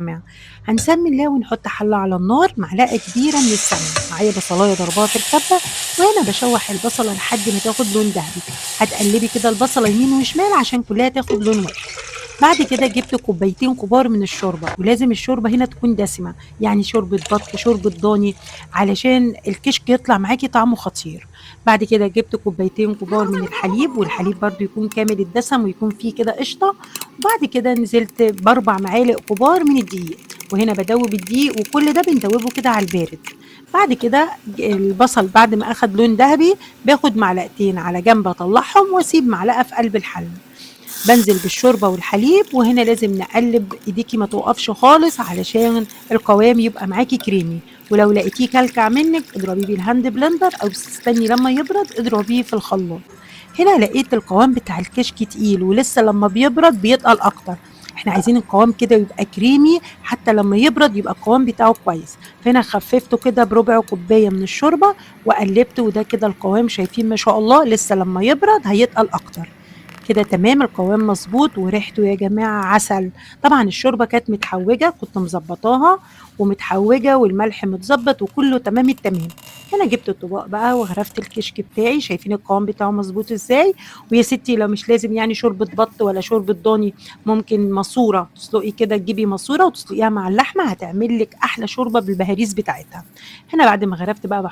جماعة. هنسمي الله ونحط حلة على النار، معلقة كبيرة من السمنة، معايا بصلاية ضربها في الكبة، وهنا بشوح البصلة لحد ما تاخد لون ذهبي. هتقلبي كده البصلة يمين وشمال عشان كلها تاخد لون واحد. بعد كده جبت كوبايتين كبار من الشوربة، ولازم الشوربة هنا تكون دسمة، يعني شوربة بط شوربة ضاني، علشان الكشك يطلع معاكي طعمه خطير. بعد كده جبت كوبايتين كبار من الحليب، والحليب برضو يكون كامل الدسم ويكون فيه كده قشطة. وبعد كده نزلت باربع معالق كبار من الدقيق، وهنا بدوب الدقيق، وكل ده بندوبه كده على البارد. بعد كده البصل بعد ما اخد لون ذهبي باخد معلقتين على جنب اطلعهم واسيب معلقه في قلب الحله. بنزل بالشوربه والحليب، وهنا لازم نقلب ايديكي ما توقفش خالص علشان القوام يبقى معاكي كريمي. ولو لقيتيه كلكع منك اضربيه بالهاند بلندر، او استني لما يبرد اضربيه في الخلاط. هنا لقيت القوام بتاع الكشك تقيل، ولسه لما بيبرد بيتقل اكتر. احنا عايزين القوام كده يبقى كريمي، حتى لما يبرد يبقى القوام بتاعه كويس. فهنا خففته كده بربع كوبايه من الشوربه وقلبته، وده كده القوام شايفين ما شاء الله، لسه لما يبرد هيتقل اكتر. كده تمام، القوام مظبوط وريحته يا جماعة عسل. طبعا الشوربة كانت متحوجة، كنت مظبطاها ومتحوجة، والملح متظبط وكله تمام التمام. هنا جبت الطباق بقى وغرفت الكشك بتاعي، شايفين القوام بتاعه مظبوط ازاي. ويا ستي لو مش لازم يعني شوربة بط ولا شوربة ضاني، ممكن ماسورة تسلقي كده، تجيبي ماسورة وتسلقيها مع اللحمة، هتعمل لك أحلى شوربة بالبهاريز بتاعتها. هنا بعد ما غرفت بقى